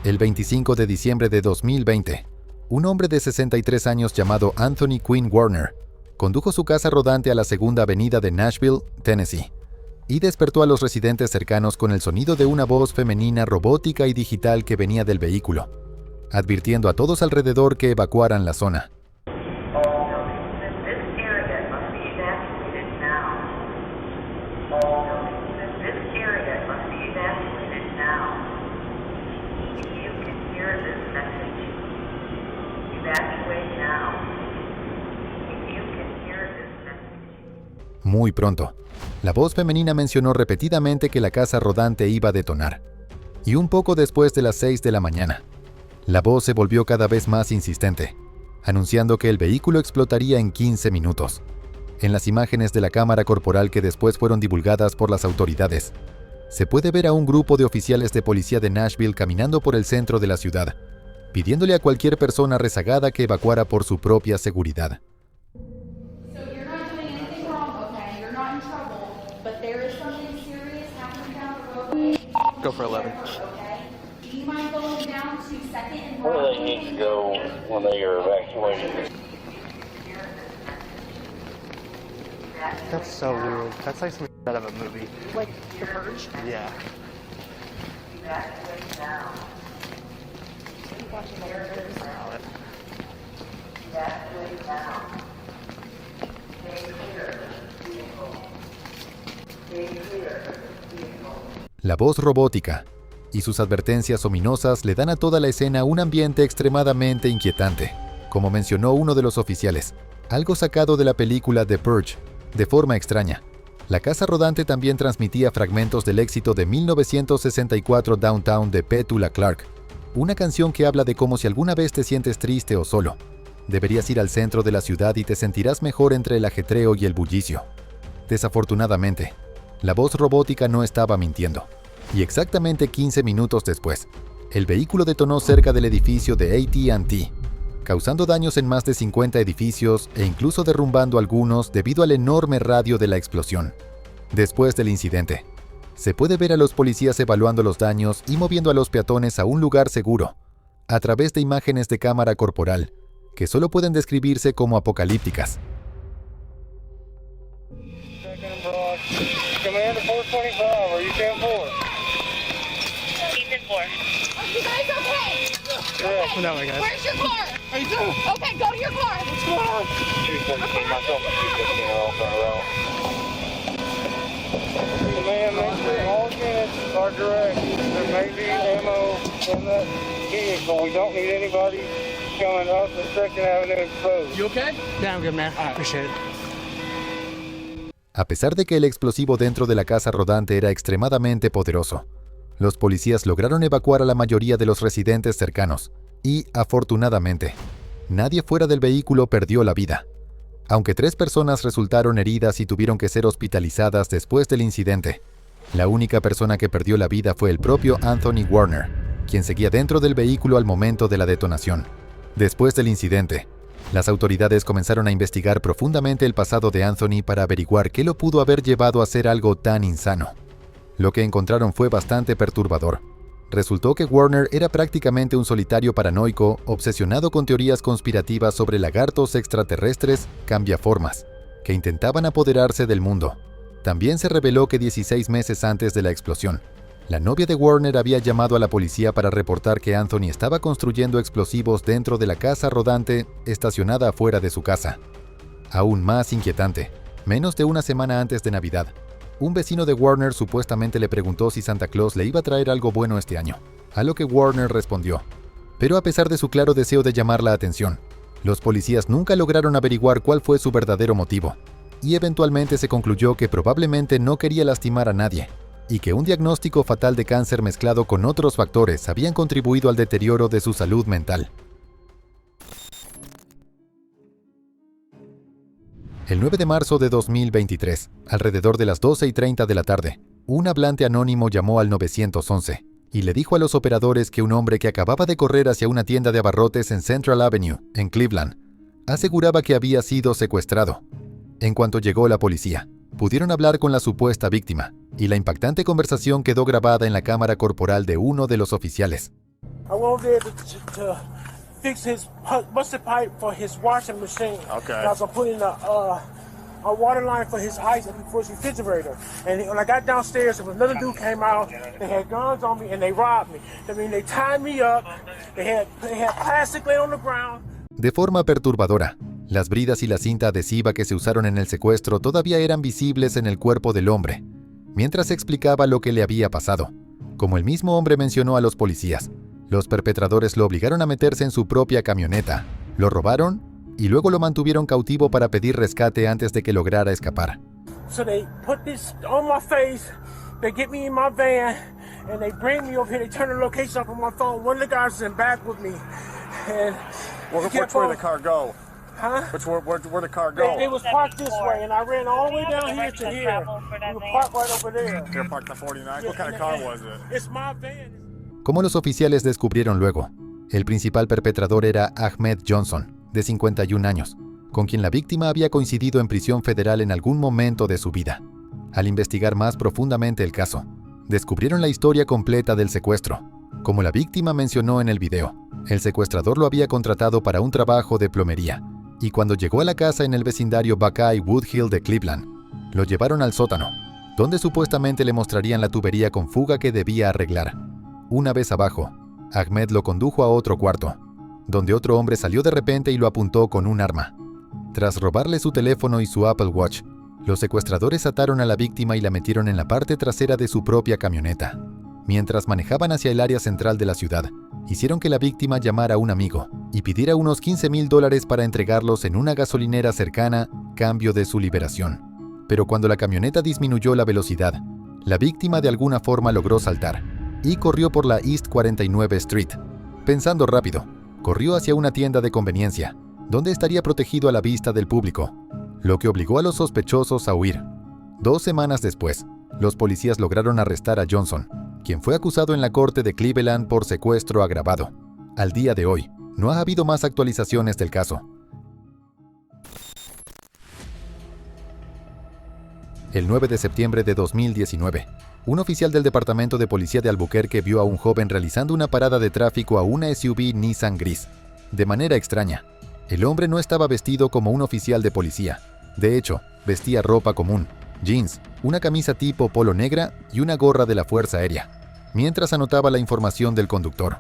El 25 de diciembre de 2020, un hombre de 63 años llamado Anthony Quinn Warner condujo su casa rodante a la segunda avenida de Nashville, Tennessee, y despertó a los residentes cercanos con el sonido de una voz femenina robótica y digital que venía del vehículo, advirtiendo a todos alrededor que evacuaran la zona. Muy pronto, la voz femenina mencionó repetidamente que la casa rodante iba a detonar. Y un poco después de las 6 de la mañana, la voz se volvió cada vez más insistente, anunciando que el vehículo explotaría en 15 minutos. En las imágenes de la cámara corporal que después fueron divulgadas por las autoridades, se puede ver a un grupo de oficiales de policía de Nashville caminando por el centro de la ciudad, pidiéndole a cualquier persona rezagada que evacuara por su propia seguridad. Go for 11. Do you mind going down to second and Where do they need to go when they are evacuating? That's so weird. That's like something out of a movie. like the purge? Yeah. Watching the purge. La voz robótica y sus advertencias ominosas le dan a toda la escena un ambiente extremadamente inquietante, como mencionó uno de los oficiales, algo sacado de la película The Purge. De forma extraña, la casa rodante también transmitía fragmentos del éxito de 1964 Downtown de Petula Clark, una canción que habla de cómo si alguna vez te sientes triste o solo, deberías ir al centro de la ciudad y te sentirás mejor entre el ajetreo y el bullicio. Desafortunadamente, la voz robótica no estaba mintiendo, y exactamente 15 minutos después, el vehículo detonó cerca del edificio de AT&T, causando daños en más de 50 edificios e incluso derrumbando algunos debido al enorme radio de la explosión. Después del incidente, se puede ver a los policías evaluando los daños y moviendo a los peatones a un lugar seguro, a través de imágenes de cámara corporal, que solo pueden describirse como apocalípticas. Commander 425, are you 10-4? He's in 4. Are you guys okay? Yeah. No, my guys. Where's your car? How you doing? Okay, go to your car. What's going on? 217, myself and 215 are off on the route. Command, make sure all units are direct. There may be ammo in that vehicle. We don't need anybody coming up the 2nd Avenue exposed. You okay? Yeah, I'm good, man. I appreciate it. A pesar de que el explosivo dentro de la casa rodante era extremadamente poderoso, los policías lograron evacuar a la mayoría de los residentes cercanos y, afortunadamente, nadie fuera del vehículo perdió la vida, aunque 3 personas resultaron heridas y tuvieron que ser hospitalizadas después del incidente. La única persona que perdió la vida fue el propio Anthony Warner, quien seguía dentro del vehículo al momento de la detonación. Después del incidente, las autoridades comenzaron a investigar profundamente el pasado de Anthony para averiguar qué lo pudo haber llevado a hacer algo tan insano. Lo que encontraron fue bastante perturbador. Resultó que Warner era prácticamente un solitario paranoico obsesionado con teorías conspirativas sobre lagartos extraterrestres cambiaformas, que intentaban apoderarse del mundo. También se reveló que 16 meses antes de la explosión, la novia de Warner había llamado a la policía para reportar que Anthony estaba construyendo explosivos dentro de la casa rodante estacionada afuera de su casa. Aún más inquietante, menos de una semana antes de Navidad, un vecino de Warner supuestamente le preguntó si Santa Claus le iba a traer algo bueno este año, a lo que Warner respondió. Pero a pesar de su claro deseo de llamar la atención, los policías nunca lograron averiguar cuál fue su verdadero motivo, y eventualmente se concluyó que probablemente no quería lastimar a nadie, y que un diagnóstico fatal de cáncer mezclado con otros factores habían contribuido al deterioro de su salud mental. El 9 de marzo de 2023, alrededor de las 12:30 de la tarde, un hablante anónimo llamó al 911 y le dijo a los operadores que un hombre que acababa de correr hacia una tienda de abarrotes en Central Avenue, en Cleveland, aseguraba que había sido secuestrado. En cuanto llegó la policía, pudieron hablar con la supuesta víctima, y la impactante conversación quedó grabada en la cámara corporal de uno de los oficiales. I went over there to fix his busted pipe for his washing machine. Okay. And I was putting a water line for his ice for his refrigerator. And when I got downstairs, another dude came out. They had guns on me and they robbed me. I mean, they tied me up. They had plastic laying on the ground. De forma perturbadora, las bridas y la cinta adhesiva que se usaron en el secuestro todavía eran visibles en el cuerpo del hombre, mientras explicaba lo que le había pasado. Como el mismo hombre mencionó a los policías, los perpetradores lo obligaron a meterse en su propia camioneta, lo robaron y luego lo mantuvieron cautivo para pedir rescate antes de que lograra escapar. So they put this on my face, they get me in my van, and they bring me over here, they turn the location up on my phone. One of the guys is in back with me. And Which way the car go? Huh? Where the car go? It was parked this way, and I ran all the way down here to here. We were parked right over there. They're parked at 49. What kind of car was it? It's my van. Como los oficiales descubrieron luego, el principal perpetrador era Ahmed Johnson, de 51 años, con quien la víctima había coincidido en prisión federal en algún momento de su vida. Al investigar más profundamente el caso, descubrieron la historia completa del secuestro. Como la víctima mencionó en el video, el secuestrador lo había contratado para un trabajo de plomería, y cuando llegó a la casa en el vecindario Buckeye Woodhill de Cleveland, lo llevaron al sótano, donde supuestamente le mostrarían la tubería con fuga que debía arreglar. Una vez abajo, Ahmed lo condujo a otro cuarto, donde otro hombre salió de repente y lo apuntó con un arma. Tras robarle su teléfono y su Apple Watch, los secuestradores ataron a la víctima y la metieron en la parte trasera de su propia camioneta. Mientras manejaban hacia el área central de la ciudad, hicieron que la víctima llamara a un amigo y pidiera unos $15,000 para entregarlos en una gasolinera cercana, cambio de su liberación. Pero cuando la camioneta disminuyó la velocidad, la víctima de alguna forma logró saltar y corrió por la East 49 Street. Pensando rápido, corrió hacia una tienda de conveniencia, donde estaría protegido a la vista del público, lo que obligó a los sospechosos a huir. 2 semanas después, los policías lograron arrestar a Johnson, quien fue acusado en la corte de Cleveland por secuestro agravado. Al día de hoy, no ha habido más actualizaciones del caso. El 9 de septiembre de 2019, un oficial del Departamento de Policía de Albuquerque vio a un joven realizando una parada de tráfico a una SUV Nissan gris. De manera extraña, el hombre no estaba vestido como un oficial de policía. De hecho, vestía ropa común, jeans, una camisa tipo polo negra y una gorra de la Fuerza Aérea, mientras anotaba la información del conductor.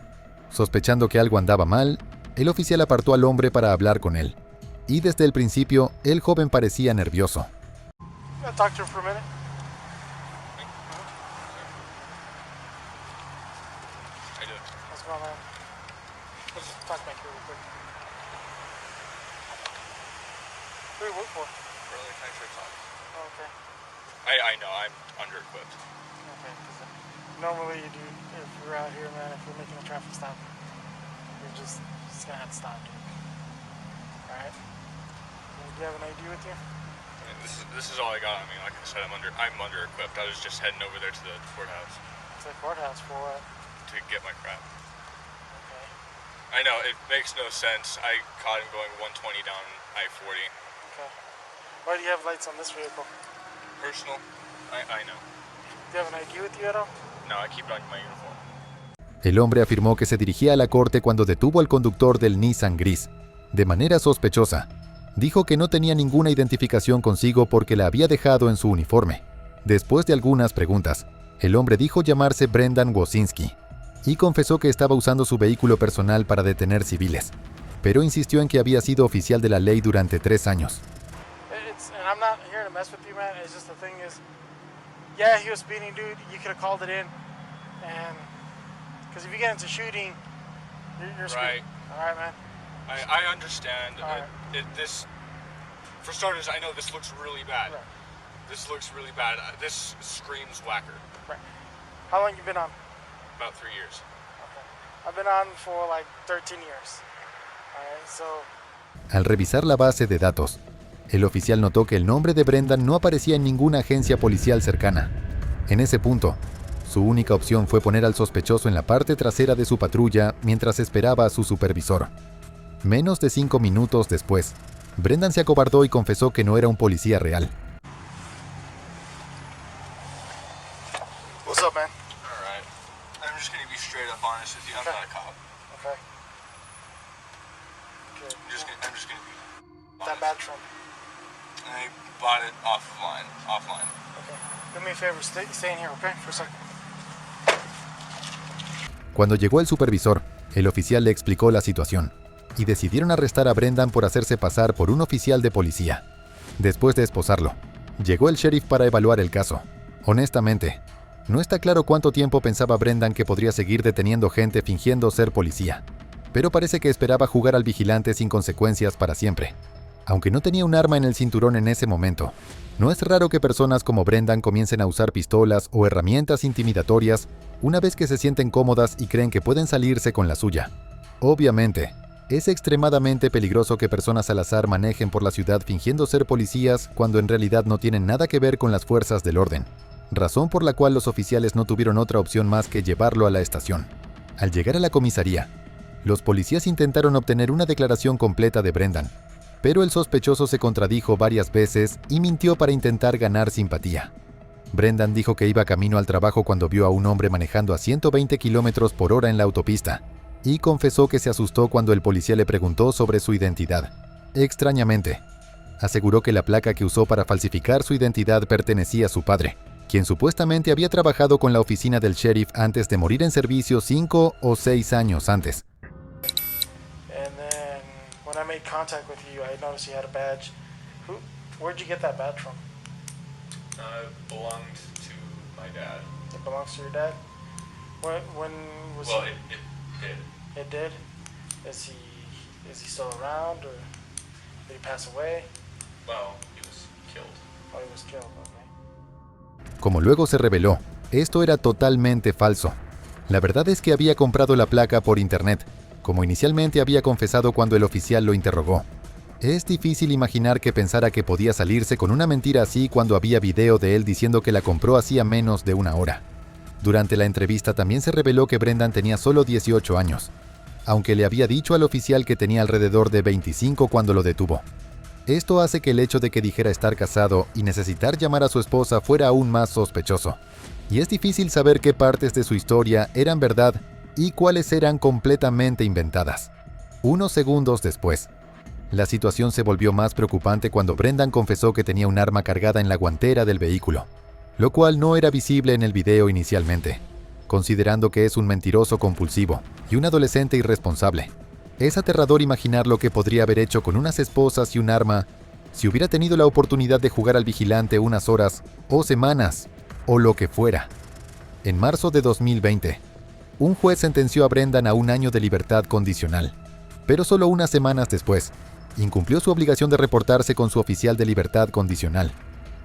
Sospechando que algo andaba mal, el oficial apartó al hombre para hablar con él. Y desde el principio, el joven parecía nervioso. I know, I'm under-equipped. Okay, normally you do, if you're out here, man, if you're making a traffic stop, you're just gonna have to stop, dude. Alright? Do you have an ID with you? I mean, this is all I got. I mean, like I said, I'm under-equipped. I was just heading over there to the courthouse. To the courthouse for what? To get my crap. Okay. I know, it makes no sense. I caught him going 120 down I-40. Okay. Why do you have lights on this vehicle? Personal, I know. Do you have an ID with you at all? No, I keep it on my uniform. El hombre afirmó que se dirigía a la corte cuando detuvo al conductor del Nissan gris. De manera sospechosa, dijo que no tenía ninguna identificación consigo porque la había dejado en su uniforme. Después de algunas preguntas, el hombre dijo llamarse Brendan Wosinski y confesó que estaba usando su vehículo personal para detener civiles, pero insistió en que había sido oficial de la ley durante 3 años. And I'm not here to mess with you, man. It's just the thing is, yeah, he was speeding, dude. You could have called it in, and because if you get into shooting, you're screwed. Right. All right, man. I understand. All right. This, for starters, I know this looks really bad. Right. This looks really bad. This screams whacker. Right. How long you been on? About 3 years. Okay. I've been on for like 13 years. All right, so. Al revisar la base de datos, el oficial notó que el nombre de Brendan no aparecía en ninguna agencia policial cercana. En ese punto, su única opción fue poner al sospechoso en la parte trasera de su patrulla mientras esperaba a su supervisor. Menos de 5 minutos después, Brendan se acobardó y confesó que no era un policía real. What's up, man? All right. I'm I'm just gonna be straight up honest with you. I'm not a cop. Okay. Okay. I'm just gonna be honest. That Batron. I bought it offline. Okay. Do me a favor, stay in here, okay? For a second. Cuando llegó el supervisor, el oficial le explicó la situación y decidieron arrestar a Brendan por hacerse pasar por un oficial de policía. Después de esposarlo, llegó el sheriff para evaluar el caso. Honestamente, no está claro cuánto tiempo pensaba Brendan que podría seguir deteniendo gente fingiendo ser policía, pero parece que esperaba jugar al vigilante sin consecuencias para siempre. Aunque no tenía un arma en el cinturón en ese momento, no es raro que personas como Brendan comiencen a usar pistolas o herramientas intimidatorias una vez que se sienten cómodas y creen que pueden salirse con la suya. Obviamente, es extremadamente peligroso que personas al azar manejen por la ciudad fingiendo ser policías cuando en realidad no tienen nada que ver con las fuerzas del orden, razón por la cual los oficiales no tuvieron otra opción más que llevarlo a la estación. Al llegar a la comisaría, los policías intentaron obtener una declaración completa de Brendan, pero el sospechoso se contradijo varias veces y mintió para intentar ganar simpatía. Brendan dijo que iba camino al trabajo cuando vio a un hombre manejando a 120 km/h en la autopista, y confesó que se asustó cuando el policía le preguntó sobre su identidad. Extrañamente, aseguró que la placa que usó para falsificar su identidad pertenecía a su padre, quien supuestamente había trabajado con la oficina del sheriff antes de morir en servicio 5 o 6 años antes. And then when I made contact with you, I noticed you had a badge. Where'd you get that badge from? It belonged to my dad. It belongs to your dad? When was Well, he? it did. It did? Is he still around, or did he pass away? Well, he was killed. Oh, he was killed, okay. Como luego se reveló, esto era totalmente falso. La verdad es que había comprado la placa por internet, como inicialmente había confesado cuando el oficial lo interrogó. Es difícil imaginar que pensara que podía salirse con una mentira así cuando había video de él diciendo que la compró hacía menos de una hora. Durante la entrevista también se reveló que Brendan tenía solo 18 años, aunque le había dicho al oficial que tenía alrededor de 25 cuando lo detuvo. Esto hace que el hecho de que dijera estar casado y necesitar llamar a su esposa fuera aún más sospechoso. Y es difícil saber qué partes de su historia eran verdad y cuáles eran completamente inventadas. Unos segundos después, la situación se volvió más preocupante cuando Brendan confesó que tenía un arma cargada en la guantera del vehículo, lo cual no era visible en el video inicialmente. Considerando que es un mentiroso compulsivo y un adolescente irresponsable, es aterrador imaginar lo que podría haber hecho con unas esposas y un arma si hubiera tenido la oportunidad de jugar al vigilante unas horas o semanas o lo que fuera. En marzo de 2020, un juez sentenció a Brendan a 1 año de libertad condicional, pero solo unas semanas después, incumplió su obligación de reportarse con su oficial de libertad condicional.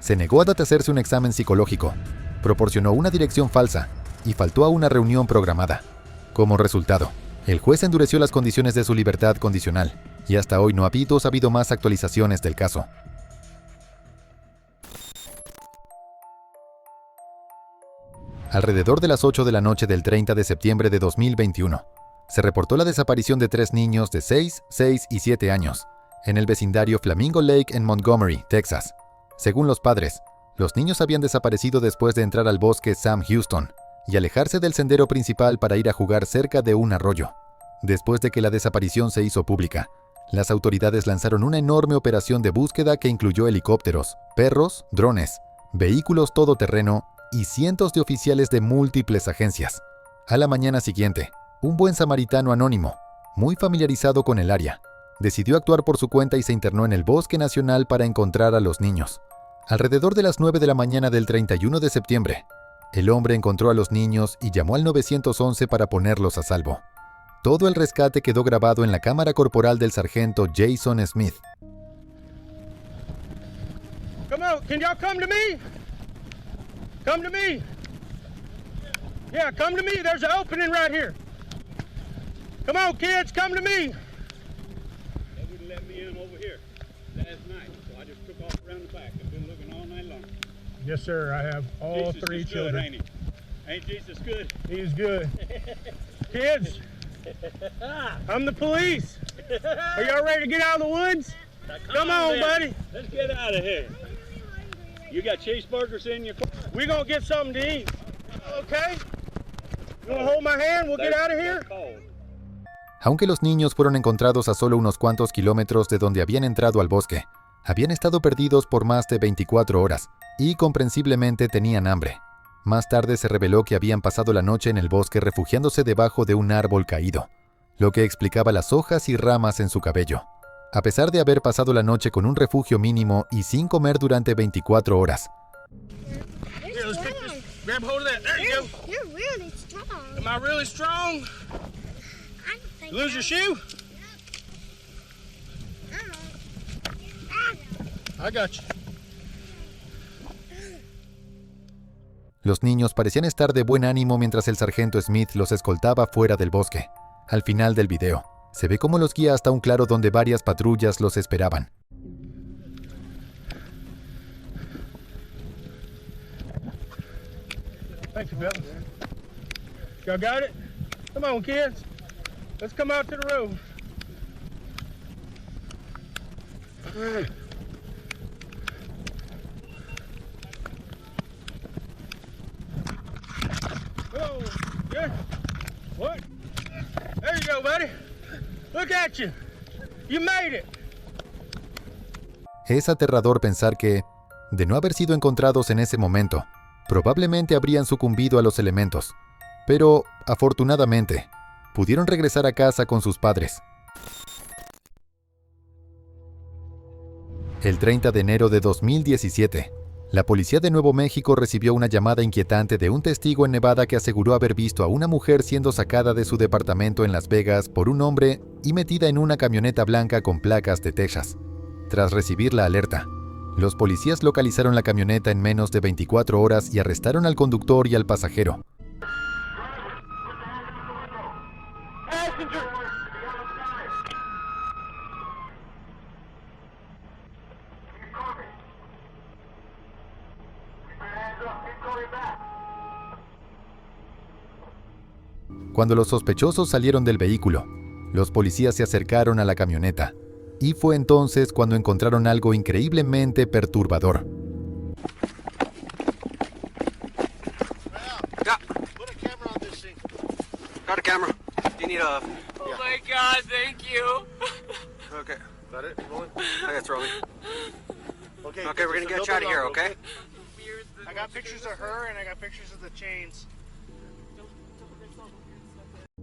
Se negó a hacerse un examen psicológico, proporcionó una dirección falsa y faltó a una reunión programada. Como resultado, el juez endureció las condiciones de su libertad condicional y hasta hoy no ha habido más actualizaciones del caso. Alrededor de las 8 de la noche del 30 de septiembre de 2021, se reportó la desaparición de 3 niños de 6, 6 y 7 años, en el vecindario Flamingo Lake en Montgomery, Texas. Según los padres, los niños habían desaparecido después de entrar al bosque Sam Houston y alejarse del sendero principal para ir a jugar cerca de un arroyo. Después de que la desaparición se hizo pública, las autoridades lanzaron una enorme operación de búsqueda que incluyó helicópteros, perros, drones, vehículos todoterreno y cientos de oficiales de múltiples agencias. A la mañana siguiente, un buen samaritano anónimo, muy familiarizado con el área, decidió actuar por su cuenta y se internó en el Bosque Nacional para encontrar a los niños. Alrededor de las 9 de la mañana del 31 de septiembre, el hombre encontró a los niños y llamó al 911 para ponerlos a salvo. Todo el rescate quedó grabado en la cámara corporal del sargento Jason Smith. Come on, can y'all come to me? Come to me. Yeah, come to me. There's an opening right here. Come on, kids, come to me. They wouldn't let me in over here last night, so I just took off around the back. I've been looking all night long. Yes, sir. I have all Jesus 3 is children. good, ain't he? Ain't Jesus good? He's good. Kids, I'm the police. Are y'all ready to get out of the woods? Come on, then. buddy. Let's get out of here. You got cheeseburgers in your car? We're going to get something to eat. Okay? You wanna hold my hand? We'll get out of here. Aunque los niños fueron encontrados a solo unos cuantos kilómetros de donde habían entrado al bosque, habían estado perdidos por más de 24 horas y comprensiblemente tenían hambre. Más tarde se reveló que habían pasado la noche en el bosque refugiándose debajo de un árbol caído, lo que explicaba las hojas y ramas en su cabello. A pesar de haber pasado la noche con un refugio mínimo y sin comer durante 24 horas. Here, let's pick this. Grab hold of that. There you go. You're really strong. Am I really strong? I don't think Lose your shoe? I got you. Los niños parecían estar de buen ánimo mientras el sargento Smith los escoltaba fuera del bosque. Al final del video, se ve cómo los guía hasta un claro donde varias patrullas los esperaban. Thank you, fellas. Y'all got it? Come on, kids. Let's come out to the road. All right. Oh, good. What? There you go, buddy. Look at you. You made it. Es aterrador pensar que, de no haber sido encontrados en ese momento, probablemente habrían sucumbido a los elementos. Pero, afortunadamente, pudieron regresar a casa con sus padres. El 30 de enero de 2017, la policía de Nuevo México recibió una llamada inquietante de un testigo en Nevada que aseguró haber visto a una mujer siendo sacada de su departamento en Las Vegas por un hombre y metida en una camioneta blanca con placas de Texas. Tras recibir la alerta, los policías localizaron la camioneta en menos de 24 horas y arrestaron al conductor y al pasajero. Cuando los sospechosos salieron del vehículo, los policías se acercaron a la camioneta, y fue entonces cuando encontraron algo increíblemente perturbador. Put a camera on this thing. Got a camera. Do you need a... Oh my God, thank you. Okay. Is that it? Rolling? I got rolling. Okay, Okay, we're gonna get you out of here, okay? I got pictures of her and I got pictures of the chains.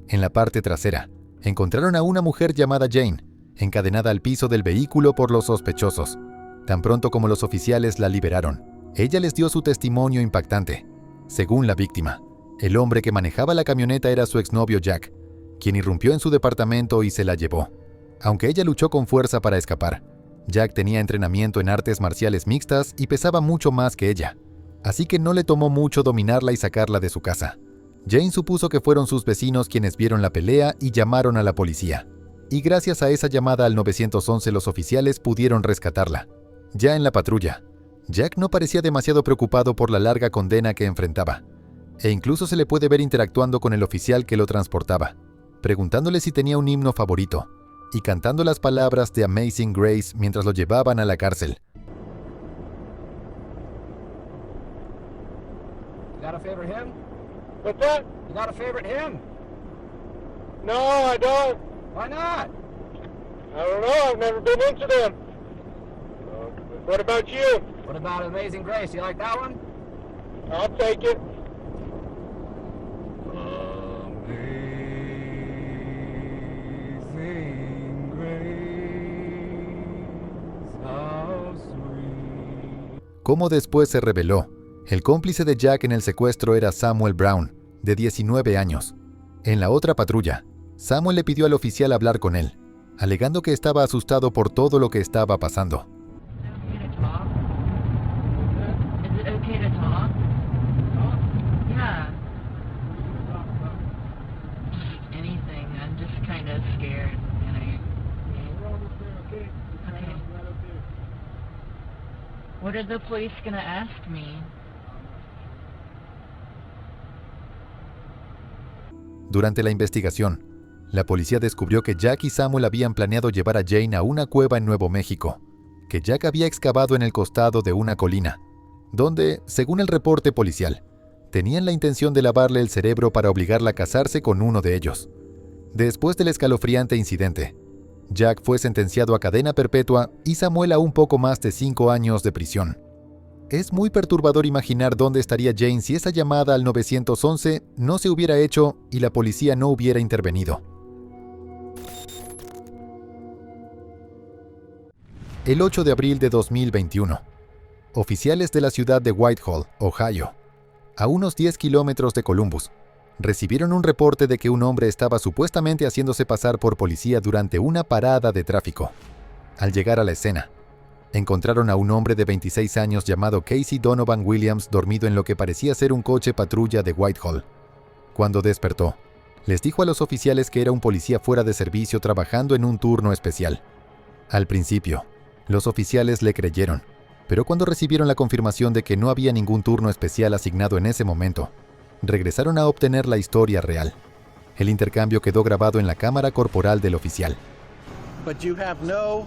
En la parte trasera, encontraron a una mujer llamada Jane, encadenada al piso del vehículo por los sospechosos. Tan pronto como los oficiales la liberaron, ella les dio su testimonio impactante. Según la víctima, el hombre que manejaba la camioneta era su exnovio Jack, quien irrumpió en su departamento y se la llevó. Aunque ella luchó con fuerza para escapar, Jack tenía entrenamiento en artes marciales mixtas y pesaba mucho más que ella, así que no le tomó mucho dominarla y sacarla de su casa. Jane supuso que fueron sus vecinos quienes vieron la pelea y llamaron a la policía. Y gracias a esa llamada al 911 los oficiales pudieron rescatarla. Ya en la patrulla, Jack no parecía demasiado preocupado por la larga condena que enfrentaba. E incluso se le puede ver interactuando con el oficial que lo transportaba, preguntándole si tenía un himno favorito, y cantando las palabras de Amazing Grace mientras lo llevaban a la cárcel. Got a favorite hymn? What's that? You got a favorite hymn? No, I don't. Why not? I don't know. I've never been into them. What about you? What about Amazing Grace? You like that one? I'll take it. Amazing Grace, how sweet. Como después se reveló, el cómplice de Jack en el secuestro era Samuel Brown, de 19 años. En la otra patrulla, Samuel le pidió al oficial hablar con él, alegando que estaba asustado por todo lo que estaba pasando. What are the police gonna ask me? Durante la investigación, la policía descubrió que Jack y Samuel habían planeado llevar a Jane a una cueva en Nuevo México, que Jack había excavado en el costado de una colina, donde, según el reporte policial, tenían la intención de lavarle el cerebro para obligarla a casarse con uno de ellos. Después del escalofriante incidente, Jack fue sentenciado a cadena perpetua y Samuel a un poco más de 5 años de prisión. Es muy perturbador imaginar dónde estaría Jane si esa llamada al 911 no se hubiera hecho y la policía no hubiera intervenido. El 8 de abril de 2021, oficiales de la ciudad de Whitehall, Ohio, a unos 10 kilómetros de Columbus, recibieron un reporte de que un hombre estaba supuestamente haciéndose pasar por policía durante una parada de tráfico. Al llegar a la escena, encontraron a un hombre de 26 años llamado Casey Donovan Williams dormido en lo que parecía ser un coche patrulla de Whitehall. Cuando despertó, les dijo a los oficiales que era un policía fuera de servicio trabajando en un turno especial. Al principio, los oficiales le creyeron, pero cuando recibieron la confirmación de que no había ningún turno especial asignado en ese momento, regresaron a obtener la historia real. El intercambio quedó grabado en la cámara corporal del oficial. But you have no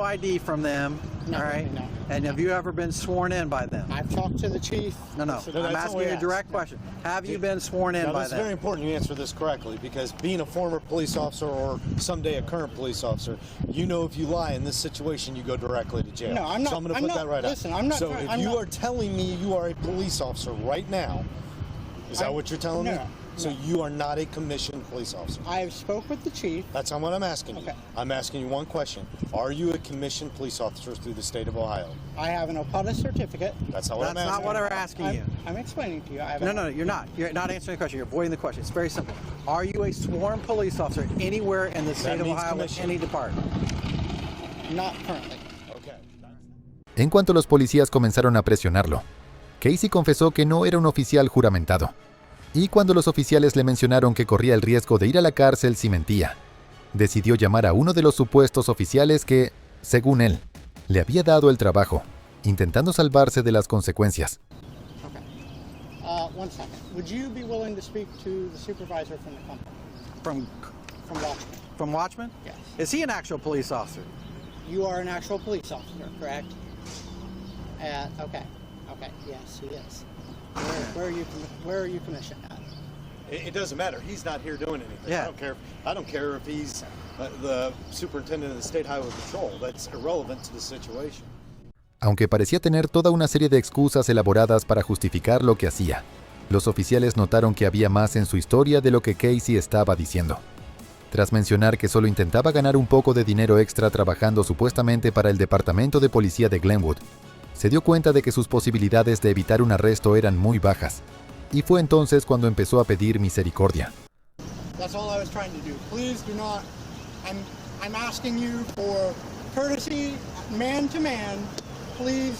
ID from them, No, all right? no. And have you ever been sworn in by them? I've talked to the chief. No. I'm asking you a direct question. Have you been sworn in Now, by this is very them? important you answer this correctly, because being a former police officer or someday a current police officer, you know if you lie in this situation, you go directly to jail. No, I'm not. So I'm going to I'm put not, that right listen, up. I'm not. So trying- if I'm you not, are telling me you are a police officer right now, is that what you're telling me? No. So you are not a commissioned police officer. I spoke with the chief. That's not what I'm asking you. Okay. I'm asking you one question. Are you a commissioned police officer through the state of Ohio? I have an OPUDA certificate. That's not what I'm That's asking. not what we're asking you. I'm explaining to you. I have No, you're not. You're not answering the question. You're avoiding the question. It's very simple. Are you a sworn police officer anywhere in the state of means Ohio with commissioned. any department? Not currently. Okay. En cuanto los policías comenzaron a presionarlo, Casey confesó que no era un oficial juramentado. Y cuando los oficiales le mencionaron que corría el riesgo de ir a la cárcel si mentía, decidió llamar a uno de los supuestos oficiales que, según él, le había dado el trabajo, intentando salvarse de las consecuencias. Okay. 1 second. Would you be willing to speak to the supervisor from the company? From Watchman. From Watchman? Yes. Is he an actual police officer? You are an actual police officer, correct? Okay. Yes, he is. Where are you commissioned at? It doesn't matter. He's not here doing anything. Yeah. I don't care if he's the superintendent of the State Highway Patrol. That's irrelevant to the situation. Aunque parecía tener toda una serie de excusas elaboradas para justificar lo que hacía, los oficiales notaron que había más en su historia de lo que Casey estaba diciendo. Tras mencionar que solo intentaba ganar un poco de dinero extra trabajando supuestamente para el Departamento de Policía de Glenwood, se dio cuenta de que sus posibilidades de evitar un arresto eran muy bajas, y fue entonces cuando empezó a pedir misericordia. That's all I was trying to do. Please do not. I'm asking you for courtesy, man to man. Please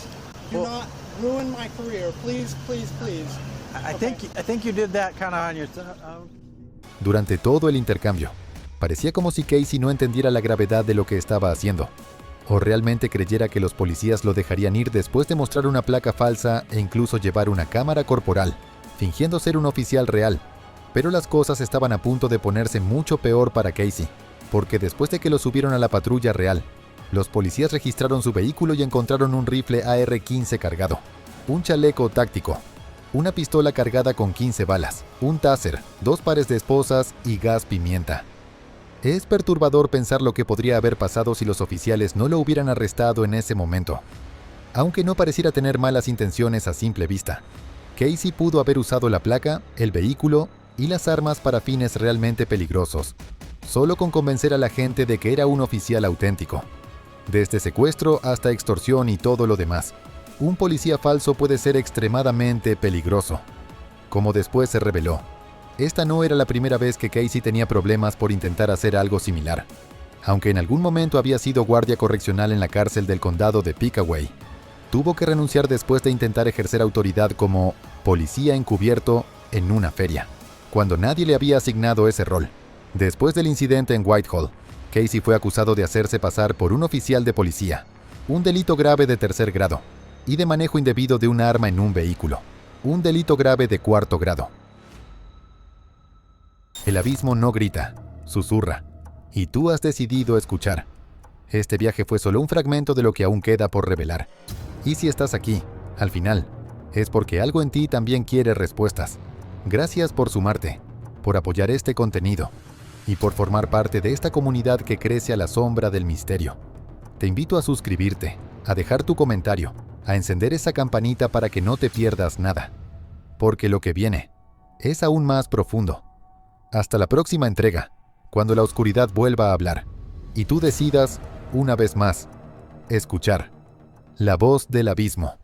do not ruin my career. Please. I think you did that kind of on your own. Durante todo el intercambio, parecía como si Casey no entendiera la gravedad de lo que estaba haciendo, o realmente creyera que los policías lo dejarían ir después de mostrar una placa falsa e incluso llevar una cámara corporal, fingiendo ser un oficial real. Pero las cosas estaban a punto de ponerse mucho peor para Casey, porque después de que lo subieron a la patrulla real, los policías registraron su vehículo y encontraron un rifle AR-15 cargado, un chaleco táctico, una pistola cargada con 15 balas, un taser, 2 pares de esposas y gas pimienta. Es perturbador pensar lo que podría haber pasado si los oficiales no lo hubieran arrestado en ese momento. Aunque no pareciera tener malas intenciones a simple vista, Casey pudo haber usado la placa, el vehículo y las armas para fines realmente peligrosos, solo con convencer a la gente de que era un oficial auténtico. Desde secuestro hasta extorsión y todo lo demás, un policía falso puede ser extremadamente peligroso. Como después se reveló, esta no era la primera vez que Casey tenía problemas por intentar hacer algo similar. Aunque en algún momento había sido guardia correccional en la cárcel del condado de Pickaway, tuvo que renunciar después de intentar ejercer autoridad como policía encubierto en una feria, cuando nadie le había asignado ese rol. Después del incidente en Whitehall, Casey fue acusado de hacerse pasar por un oficial de policía, un delito grave de 3er grado, y de manejo indebido de un arma en un vehículo, un delito grave de 4º grado. El abismo no grita, susurra, y tú has decidido escuchar. Este viaje fue solo un fragmento de lo que aún queda por revelar. Y si estás aquí, al final, es porque algo en ti también quiere respuestas. Gracias por sumarte, por apoyar este contenido y por formar parte de esta comunidad que crece a la sombra del misterio. Te invito a suscribirte, a dejar tu comentario, a encender esa campanita para que no te pierdas nada, porque lo que viene es aún más profundo. Hasta la próxima entrega, cuando la oscuridad vuelva a hablar y tú decidas, una vez más, escuchar la voz del abismo.